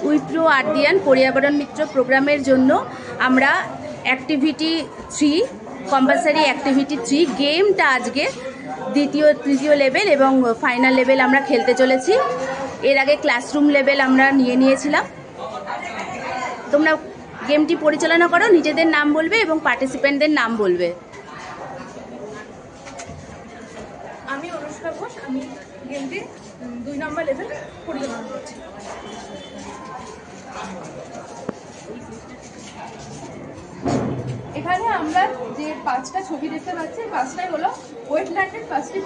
উইপ্রো আর্দিয়ান পর্যাবরণ মিত্র প্রোগ্রামের জন্য আমরা অ্যাক্টিভিটি 3 কম্পালসারি অ্যাক্টিভিটি 3 গেমটা আজকে তৃতীয় লেভেল এবং ফাইনাল লেভেল আমরা খেলতে চলেছি। এর আগে ক্লাসরুম লেভেল আমরা নিয়েছিলাম। তোমরা গেমটি পরিচালনা করো, নিজেদের নাম বলবে এবং পার্টিসিপেন্টদের নাম বলবে। আমি অনুষ্কা ঘোষ, আমি গেমটি 2 নম্বর লেভেল পরিচালনা করছি। এখানে আমরা যে 5টা ছবি দেখতে পাচ্ছি, 5টাই হলো ওয়েটল্যান্ডের 5টি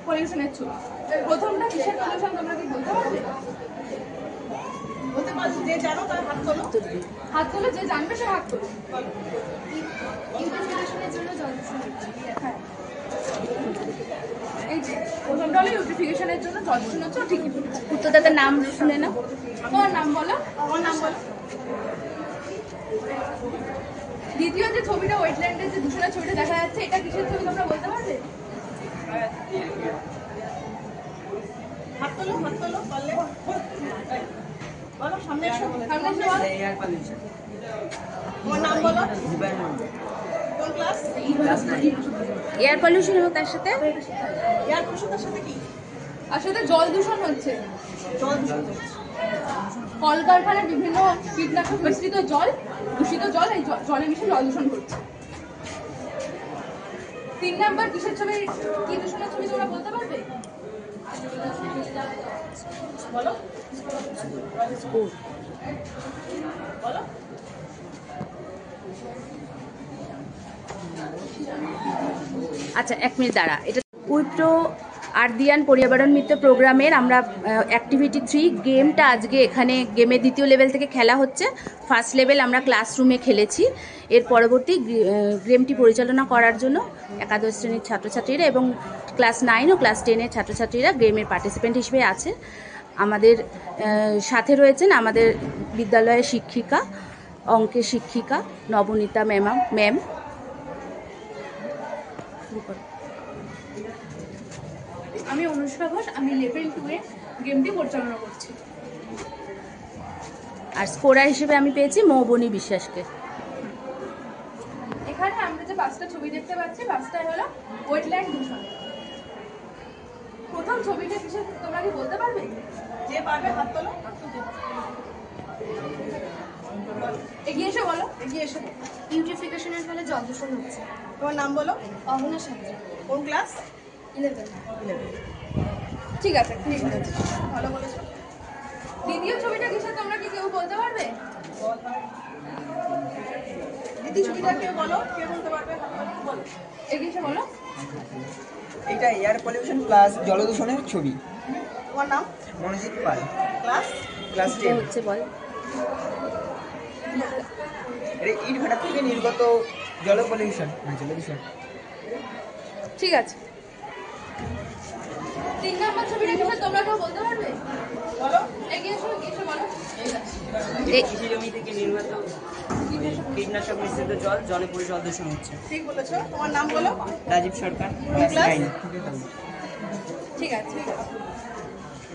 পলিউশনের ছবি। প্রথমটা কিসের পলিউশন তোমরা কি বলতে পারবে? যে জানো তার হাত তোলো। হাত তোলো, যে জানবে সে হাত তোলো। ইউট্রিফিকেশনের জন্য জল দূষণ হচ্ছে। হ্যাঁ, এই যে প্রথমটা হলো ইউট্রিফিকেশনের জন্য জল দূষণ হচ্ছে। ঠিকই বলেছো। উত্তরদাতার নাম শুনে নাও। তোমার নাম বলো। আমার নাম বলো। দ্বিতীয় যে ছবিটা ওয়েটল্যান্ডের যে দূষণের ছবিটা দেখা যাচ্ছে, এটা কিসের ছবি তোমরা বলতে পারবে? হাত তোলো, হাত তোলো, পারলে বলো। সামনে এসো, সামনে এসো বলো। Air pollution. তোমার নাম বলো। কোন ক্লাস? ক্লাস 9। এয়ার পলিউশন এবং তার সাথে এয়ার পলিউশনের সাথে কি? আর সাথে জল দূষণ হচ্ছে। জল দূষণ কলকারখানার বিভিন্ন কীটনাশক মিশ্রিত জল, দূষিত জল, এই জলে মিশে জল দূষণ করছে। 3 নাম্বার কিসের ছবি, কি দূষণের ছবি তোমরা বলতে পারবে? বলো বলো। আচ্ছা, 1 মিনিট দাঁড়া। এটা উইপ্রো আর্দিয়ান পর্যাবরণ মিত্র প্রোগ্রামের আমরা অ্যাক্টিভিটি 3 গেমটা আজকে এখানে গেমের দ্বিতীয় লেভেল থেকে খেলা হচ্ছে। ফার্স্ট লেভেল আমরা ক্লাসরুমে খেলেছি। এর পরবর্তী গেমটি পরিচালনা করার জন্য একাদশ শ্রেণীর ছাত্রছাত্রীরা এবং ক্লাস 9 ও ক্লাস 10-এর ছাত্রছাত্রীরা গেমের পার্টিসিপেন্ট হিসেবে আছে। আমাদের সাথে রয়েছেন আমাদের বিদ্যালয়ের শিক্ষিকা, অঙ্কের শিক্ষিকা নবনীতা ম্যাম। আমি অনুষ্কা ঘোষ, আমি লেভেল 2 এ গেমটি পরিচালনা করছি। আর স্কোরার হিসেবে আমি পেয়েছি মৌবনী বিশ্বাসকে। এখানে আমরা যে 5টা ছবি দেখতে পাচ্ছি, 5টাই হলো ওয়েটল্যান্ড দূষণ। প্রথম ছবিটা কিসের তোমরা কি বলতে পারবে? যে পারবে হাত তোলো। এগিয়ে এসে বলো, এগিয়ে এসে। ইউট্রিফিকেশনের ফলে জল দূষণ হচ্ছে। তোমার নাম বলো। অহনা সাঁতরা। কোন ক্লাস? 11। ঠিক আছে, ঠিক আছে, ভালো বলেছো। দ্বিতীয় ছবিটা কিসের তোমরা কি কেউ বলতে পারবে? দ্বিতীয় ছবিটা কেউ বলো, কে বলতে পারবে? বলো, এগিয়ে এসে বলো। এটা এয়ার পলিউশন প্লাস জলদূষণের ছবি। তোমার নাম? মনোজিৎ পাল। ক্লাস 10 হচ্ছে বল। এটা ইট ভাটা থেকে নির্গত জল পলিউশন, জলদূষণ। ঠিক আছে। 3 নম্বর ছবিটা কিসের তোমরা কেউ বলতে পারবে? বলো, এগিয়ে এসো, এগিয়ে এসে বলো। কৃষি জমি থেকে নির্গত কীটনাশক মিশ্রিত জলে পড়ে জল দূষণ হচ্ছে। ঠিক বলেছো। তোমার নাম বলো। রাজীব সরকার, ক্লাস ক্লাস 9। ঠিক আছে।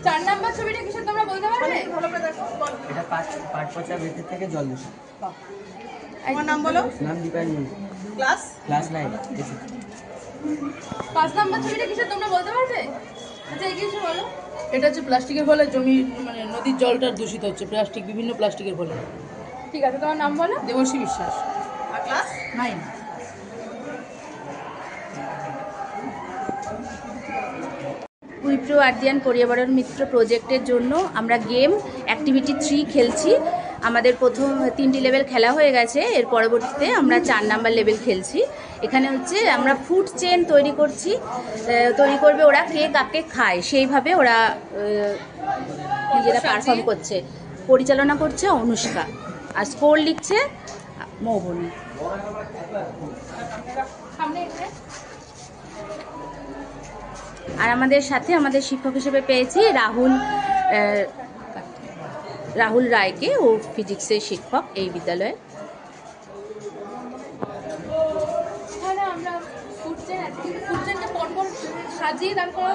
4 নম্বর ছবিটা কিসের তোমরা বলতে পারবে? ভালো করে দেখো, বলো। এটা পাট পচা ভেতর থেকে জল দূষণ। তোমার নাম বলো। নাম দীপায়ন, ক্লাস 9। 5 নম্বর ছবিটা কিসের তোমরা বলতে পারবে? আচ্ছা, এগিয়ে এসে বলো। এটা হচ্ছে প্লাস্টিকের ফলে জমি নদীর জলটা দূষিত হচ্ছে, বিভিন্ন প্লাস্টিকের ফলে। ঠিক আছে, তোমার নাম বলো। দেবশ্রী বিশ্বাস। আর ক্লাস 9। উইপ্রো আর্দিয়ান পর্যাবরণ মিত্র প্রজেক্টের জন্য আমরা গেম অ্যাক্টিভিটি 3 খেলছি। আমাদের প্রথম 3টি লেভেল খেলা হয়ে গেছে। এর পরবর্তীতে আমরা 4 নাম্বার লেভেল খেলছি। এখানে হচ্ছে আমরা ফুড চেন তৈরি করবে ওরা, কে কাকে খায় সেইভাবে ওরা নিজেরা পারফর্ম করছে। পরিচালনা করছে অনুষ্কা, আর স্কোর লিখছে মৌবনী। সামনে এসে। আর আমাদের সাথে আমাদের শিক্ষক হিসেবে পেয়েছি রাহুল রায়কে, ও ফিজিক্সের শিক্ষক এই বিদ্যালয়ে। এখানে আমরা ফুড চেনটা পরপর সাজিয়ে দাঁড় করা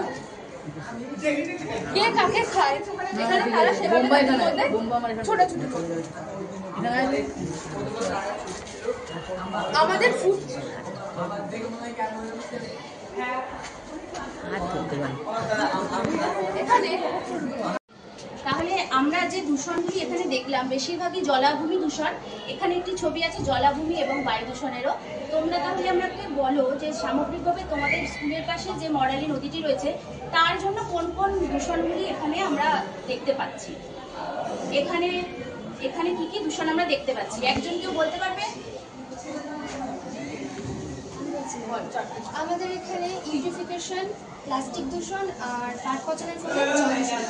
কে কাকে খায় এখানে তারা সেভাবে বোম্বাই তাদের এখানে, মধ্যে বোম্বা আমার এখানে। ছোট ছোট করে। এখানে আমাদের ফুড হাত ধরতে পারি। এখানে তাহলে আমরা যে দূষণগুলি এখানে দেখলাম বেশিরভাগই জলাভূমি দূষণ। এখানে একটি ছবি আছে জলাভূমি এবং বায়ু দূষণেরও। তোমরা তাহলে আমাকে বলো যে সামগ্রিকভাবে তোমাদের স্কুলের পাশে যে মরালি নদীটি রয়েছে তার জন্য কোন কোন দূষণগুলি এখানে আমরা দেখতে পাচ্ছি। এখানে এখানে কি কি দূষণ আমরা দেখতে পাচ্ছি, একজন কেউ বলতে পারবে? আমাদের এখানে ইউট্রিফিকেশন, প্লাস্টিক দূষণ আর কাঠ পচনের ফলে জল দূষণ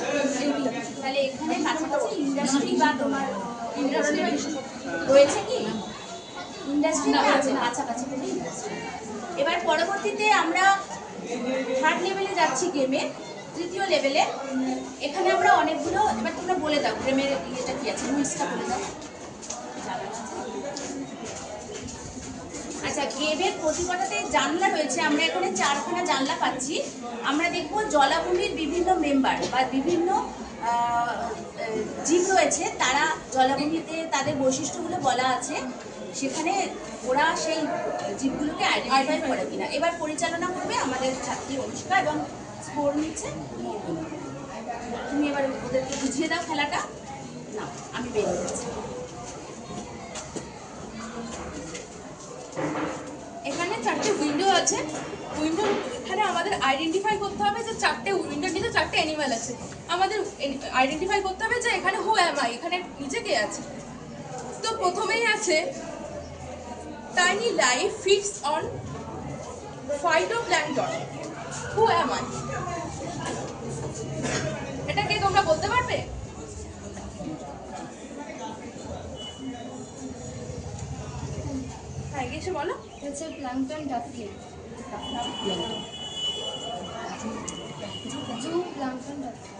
এইগুলো। তাহলে এখানে কাছাকাছি ইন্ডাস্ট্রি বা তোমার ইন্ডাস্ট্রি রয়েছে কি? ইন্ডাস্ট্রি আছে কাছাকাছি কোনো ইন্ডাস্ট্রি। এবার পরবর্তীতে আমরা থার্ড লেভেলে যাচ্ছি গেমে, তৃতীয় লেভেলে। এখানে আমরা অনেকগুলো, এবার তোমরা বলে দাও গেমের ইয়েটা কি আছে, রুলসটা বলে দাও। আচ্ছা, গেমের প্রতিকটাতে জানলা রয়েছে, আমরা এখানে 4খানা জানলা পাচ্ছি। আমরা দেখব জলাভূমির বিভিন্ন মেম্বার বা বিভিন্ন জীব রয়েছে, তারা জলাভূমিতে তাদের বৈশিষ্ট্যগুলো বলা আছে, সেখানে ওরা সেই জীবগুলোকে আইডেন্টিফাই করে কিনা। এবার পরিচালনা করবে আমাদের ছাত্রী অনুষ্কা এবং স্কোর নিচ্ছে মৌমিতা। তুমি এবার ওদেরকে বুঝিয়ে দাও খেলাটা। না, আমি বেরিয়ে যাচ্ছি। এখানে 4টে উইন্ডো আছে। উইন্ডো এখানে আমাদের আইডেন্টিফাই করতে হবে যে 4টে উইন্ডোর নিচে 4টে অ্যানিমাল আছে। আমাদের আইডেন্টিফাই করতে হবে যে এখানে হু অ্যাম আই, এখানে নিচে কে আছে। তো প্রথমেই আছে tiny life feeds on phytoplankton. Who am I, এটা কে তোমরা বলতে পারবে? হ্যাঁ, এগিয়ে এসে বলো। হচ্ছে প্লাঙ্কটন ডাকলিং, জু প্লাঙ্কটন ডাকলিং।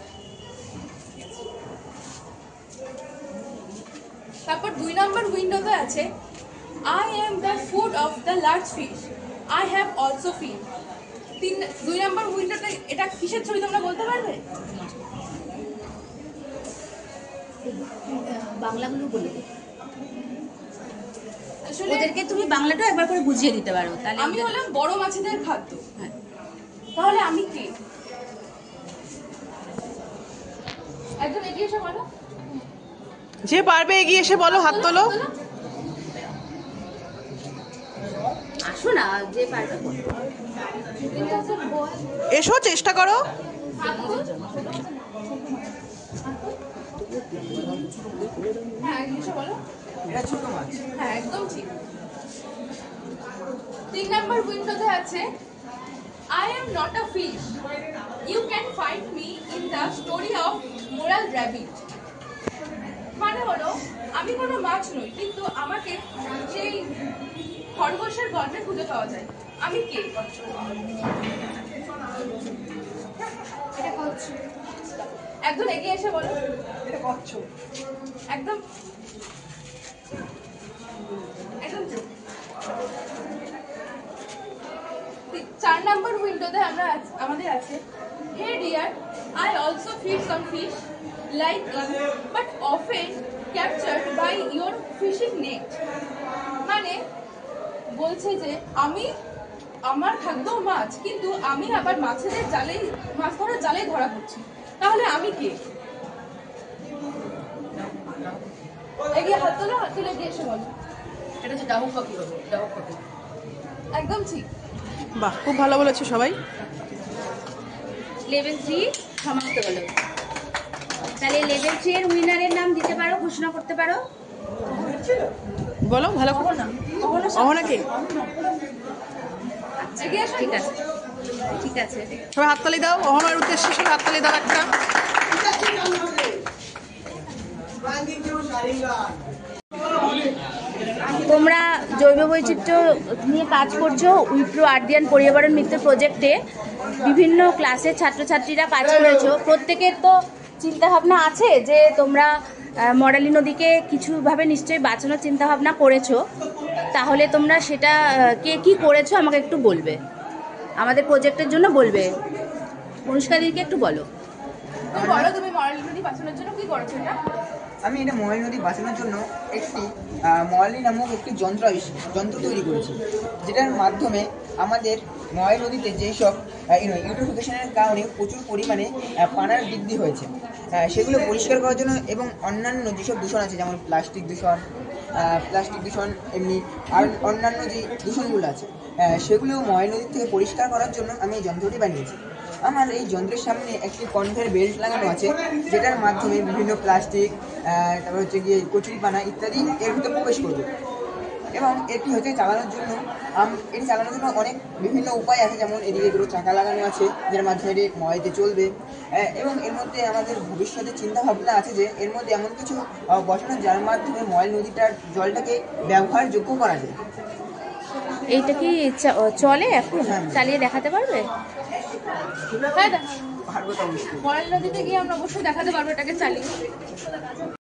তারপর 2 নম্বর উইন্ডোতে আছে I am the food of the large fish, I have also feed. 2 নম্বর উইন্ডোতে এটা কিসের ছবি তোমরা বলতে পারবে? বাংলাগুলো বলে দিই, আসলে ওদেরকে তুমি বাংলাটা একবার করে বুঝিয়ে দিতে পারো, তাহলে আমি হলাম বড় মাছেদের খাদ্য। হ্যাঁ। তাহলে আমি কে? একদম এগিয়ে এসে বলো। যে পারবে এগিয়ে এসে বলো, হাত তোলো। আসো না, যে পারবে বলো। এসো, চেষ্টা করো। হ্যাঁ, এগিয়ে এসে বলো। এটা ছোট মাছ। হ্যাঁ, একদম ঠিক। 3 নম্বর উইন্ডোতে আছে I am not a fish. You can find me in the story of Moral Rabbit. মানে হলো আমি কোনো মাছ নই, কিন্তু আমাকে সেই খরগোশের গল্পে খুঁজে পাওয়া যায়। আমি কে? এটা কচ্ছপ। একদম এগিয়ে এসে বলো। এটা কচ্ছপ। একদম একদম ঠিক। 4 নম্বর উইন্ডোতে আমাদের আছে hey dear, I also feed some fish like you but often captured by your fishing net. মানে বলছে যে আমার খাদ্য মাছ, কিন্তু আমি আবার মাছ ধরার জালেই ধরা পড়ছি। তাহলে আমি কে? এগিয়ে হাত তোলো, হাত তুলে এগিয়ে এসে বলো। এটা হচ্ছে ডাহুক পাখি হবে, ডাহুক পাখি। একদম ঠিক। বাহ, খুব ভালো বলেছো সবাই। লেভেল 3 সমাপ্ত হলো। তাহলে লেভেল 3 এর উইনারের নাম দিতে পারো, ঘোষণা করতে পারো। বলো ভালো করে। অহনাকে। এগিয়ে এসো। ঠিক আছে, ঠিক আছে। সবাই হাততালি দাও, অহনার উদ্দেশ্যে সবাই হাততালি দাও একটা। তোমরা জৈব বৈচিত্র্য নিয়ে কাজ করছো উইপ্রো আর্দিয়ান পর্যাবরণ মিত্র প্রজেক্টে। বিভিন্ন ক্লাসের ছাত্রছাত্রীরা কাজ করেছো। প্রত্যেকের তো চিন্তাভাবনা আছে যে তোমরা মরালি নদীকে কিছুভাবে নিশ্চয়ই বাঁচানোর চিন্তাভাবনা করেছো। তাহলে তোমরা সেটা কে কী করেছো আমাকে একটু বলবে, আমাদের প্রজেক্টের জন্য বলবে। অনুষ্কাদিকে একটু বলো। তো বলো তুমি মরালি নদী বাঁচানোর জন্য কি করেছো এটা? আমি এটা ময়ূর নদী বাঁচানোর জন্য একটি ময়ালি নামক একটি যন্ত্র তৈরি করেছি, যেটার মাধ্যমে আমাদের ময়ূর নদীতে যেসব ইউট্রোফিকেশনের কারণে প্রচুর পরিমাণে পানার বৃদ্ধি হয়েছে, সেগুলো পরিষ্কার করার জন্য এবং অন্যান্য যেসব দূষণ আছে যেমন প্লাস্টিক দূষণ এমনি আর অন্যান্য যে দূষণগুলো আছে সেগুলো ময়ূর নদী থেকে পরিষ্কার করার জন্য আমি এই যন্ত্রটি বানিয়েছি। আমার এই যন্ত্রের সামনে একটি কনভেয়ার বেল্ট লাগানো আছে, যেটার মাধ্যমে বিভিন্ন প্লাস্টিক তারপর হচ্ছে গিয়ে কচুরিপানা ইত্যাদি এর ভিতরে প্রবেশ করবে। এবং এটি হচ্ছে চালানোর জন্য অনেক বিভিন্ন উপায় আছে, যেমন এদিকে দুটো চাকা লাগানো আছে যার মাধ্যমে এটি ময়ূরতে চলবে। এবং এর মধ্যে আমাদের ভবিষ্যতে চিন্তা ভাবনা আছে যে এর মধ্যে এমন কিছু বসানো যার মাধ্যমে ময়ূর নদীটার জলটাকে ব্যবহারযোগ্য করা যায়। এইটা কি চলে এখন? চালিয়ে দেখাতে পারবে? হ্যাঁ দেখো, পারবো তো অবশ্যই। মরালি নদীতে গিয়ে আমরা অবশ্যই দেখাতে পারবো এটাকে চালিয়ে।